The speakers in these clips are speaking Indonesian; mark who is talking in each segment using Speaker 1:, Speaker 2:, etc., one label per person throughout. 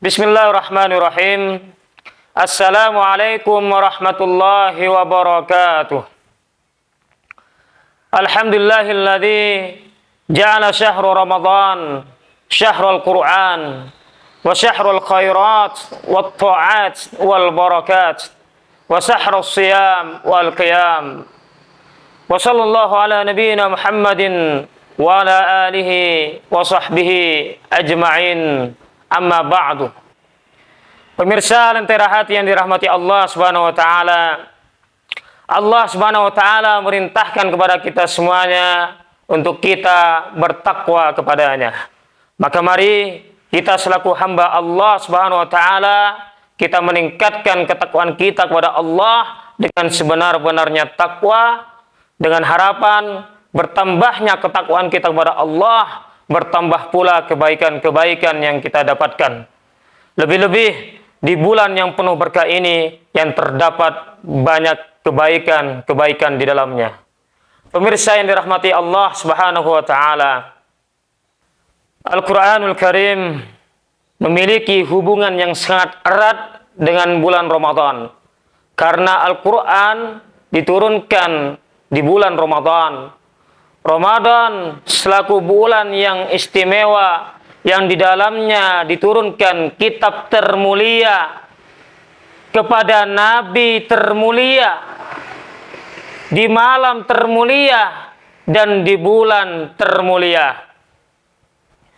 Speaker 1: Bismillahirrahmanirrahim. Assalamualaikum warahmatullahi wabarakatuh. Alhamdulillahilladzi ja'ala syahru Ramadan syahrul Qur'an wa syahrul khairat wat ta'at wal barakat wa syahrus siyam wal qiyam. Wa sallallahu ala nabiyyina Muhammadin wa ala alihi wa sahbihi ajma'in. Amma ba'du. Pemirsa Lentera Hati yang dirahmati Allah Subhanahu wa taala. Allah Subhanahu wa taala merintahkan kepada kita semuanya untuk kita bertakwa kepadanya. Maka mari kita selaku hamba Allah Subhanahu wa taala kita meningkatkan ketakwaan kita kepada Allah dengan sebenar-benarnya takwa, dengan harapan bertambahnya ketakwaan kita kepada Allah, bertambah pula kebaikan-kebaikan yang kita dapatkan. Lebih-lebih di bulan yang penuh berkah ini yang terdapat banyak kebaikan-kebaikan di dalamnya. Pemirsa yang dirahmati Allah Subhanahu wa taala, Al-Qur'anul Karim memiliki hubungan yang sangat erat dengan bulan Ramadan. Karena Al-Qur'an diturunkan di bulan Ramadan. Ramadan selaku bulan yang istimewa yang di dalamnya diturunkan kitab termulia kepada nabi termulia di malam termulia dan di bulan termulia.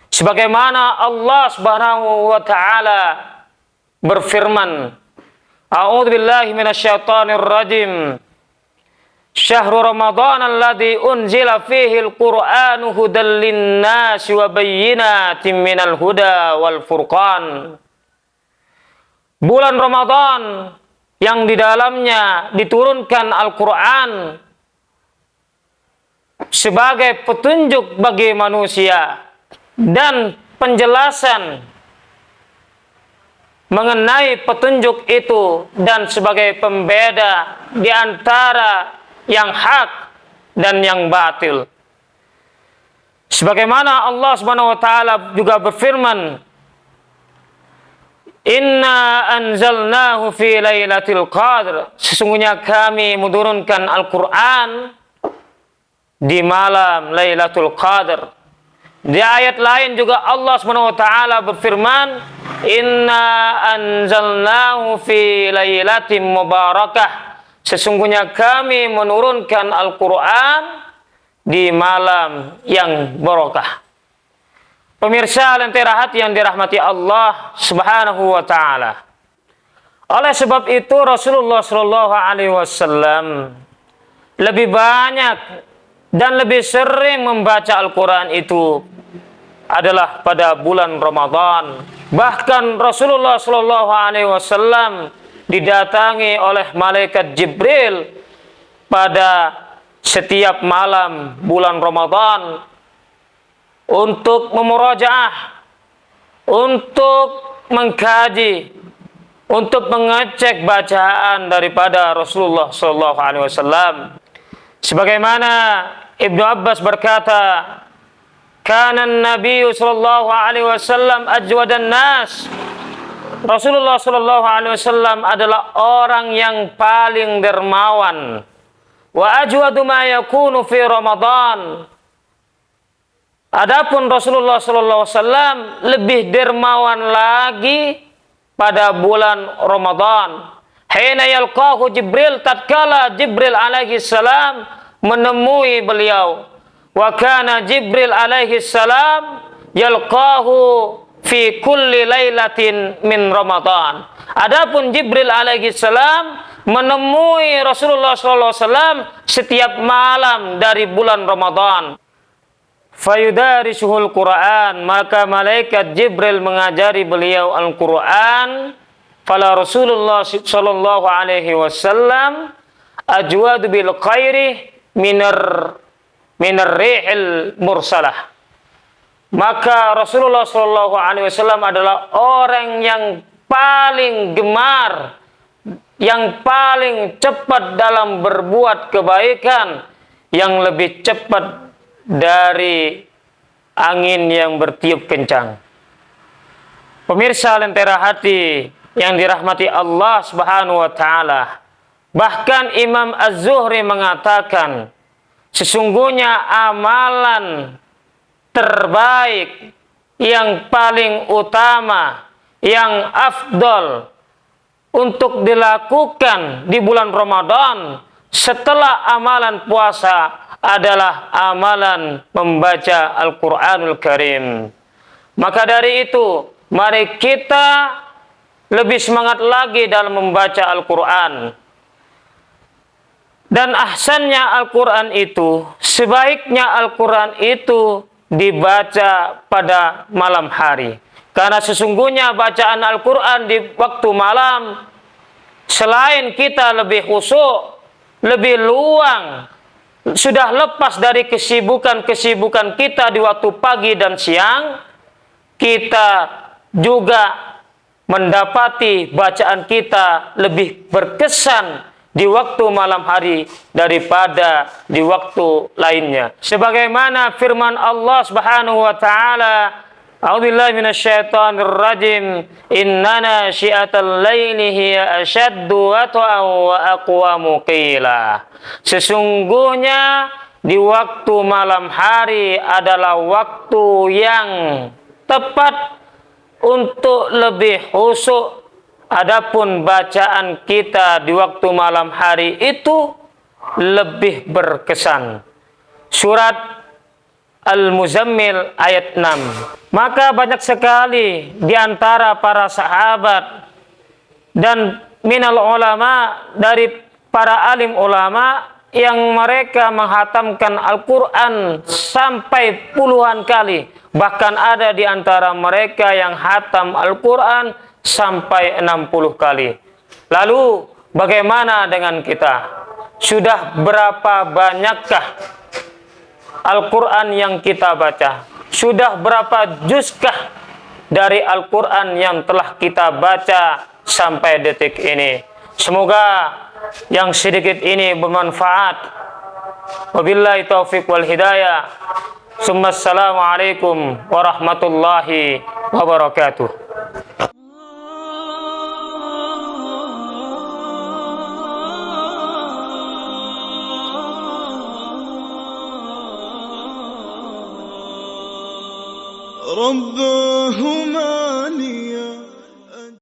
Speaker 1: Sebagaimana Allah Subhanahu wa taala berfirman, A'udzubillahi minasyaitonir rajim. Syahrul Ramadan alladzi unzila fihi al-Qur'anu hudal lin-nasi wa bayyinatin minal huda wal furqan. Bulan Ramadan yang di dalamnya diturunkan Al-Qur'an sebagai petunjuk bagi manusia dan penjelasan mengenai petunjuk itu dan sebagai pembeda di antara yang hak dan yang batil. Sebagaimana Allah Subhanahu wa taala juga berfirman, Inna anzalnahu fi lailatul qadr. Sesungguhnya kami menurunkan Al-Qur'an di malam Lailatul Qadar. Di ayat lain juga Allah Subhanahu wa taala berfirman, Inna anzalnahu fi lailatin mubarakah. Sesungguhnya kami menurunkan Al-Quran di malam yang barokah. Pemirsa Lentera Hati yang dirahmati Allah Subhanahu wa taala. Oleh sebab itu Rasulullah Shallallahu alaihi wasallam lebih banyak dan lebih sering membaca Al-Quran itu adalah pada bulan Ramadan. Bahkan Rasulullah Shallallahu alaihi wasallam didatangi oleh malaikat Jibril pada setiap malam bulan Ramadan untuk memurajaah, untuk mengkaji, untuk mengecek bacaan daripada Rasulullah sallallahu alaihi wasallam. Sebagaimana Ibnu Abbas berkata, "Kana an-nabiy sallallahu alaihi wasallam ajwadan nas." Rasulullah sallallahu alaihi wasallam adalah orang yang paling dermawan. Wa ajwadu ma yakunu fi Ramadan. Adapun Rasulullah sallallahu alaihi wasallam lebih dermawan lagi pada bulan Ramadan. Hina yalqahu Jibril, tatkala Jibril alaihi salam menemui beliau. Wa kana Jibril alaihi salam yalqahu fi kulli lailatin min Ramadan. Adapun Jibril alaihi salam menemui Rasulullah sallallahu alaihi wasallam setiap malam dari bulan Ramadan. Fayudarisuhul Quran, maka malaikat Jibril mengajari beliau Al-Quran. Fala Rasulullah sallallahu alaihi wasallam ajwadu bil khairi minar rihil mursalah. Maka Rasulullah Shallallahu Alaihi Wasallam adalah orang yang paling gemar, yang paling cepat dalam berbuat kebaikan, yang lebih cepat dari angin yang bertiup kencang. Pemirsa Lentera Hati yang dirahmati Allah Subhanahu wa taala. Bahkan Imam Az-Zuhri mengatakan, sesungguhnya amalan terbaik yang paling utama, yang afdol untuk dilakukan di bulan Ramadan setelah amalan puasa adalah amalan membaca Al-Quranul Karim. Maka dari itu, mari kita lebih semangat lagi dalam membaca Al-Quran. Dan ahsannya Al-Quran itu, sebaiknya Al-Quran itu dibaca pada malam hari. Karena sesungguhnya bacaan Al-Quran di waktu malam, selain kita lebih khusyuk, lebih luang, sudah lepas dari kesibukan-kesibukan kita di waktu pagi dan siang, kita juga mendapati bacaan kita lebih berkesan di waktu malam hari daripada di waktu lainnya. Sebagaimana firman Allah Subhanahu wa taala, A'udzubillahi minasyaitonir rajim, innana syi'atal laili hiya asyaddu wat'an wa aqwamu qila. Sesungguhnya di waktu malam hari adalah waktu yang tepat untuk lebih khusyuk. Adapun bacaan kita di waktu malam hari itu lebih berkesan. Surat Al-Muzammil ayat 6. Maka banyak sekali di antara para sahabat dan minal ulama, dari para alim ulama, yang mereka menghatamkan Al-Quran sampai puluhan kali. Bahkan ada di antara mereka yang hatam Al-Quran sampai 60 kali. Lalu bagaimana dengan kita? Sudah berapa banyakkah Al-Quran yang kita baca? Sudah berapa juzkah dari Al-Quran yang telah kita baca sampai detik ini? Semoga yang sedikit ini bermanfaat. Wabillahi taufiq wal hidayah. Assalamualaikum warahmatullahi wabarakatuh.
Speaker 2: رباه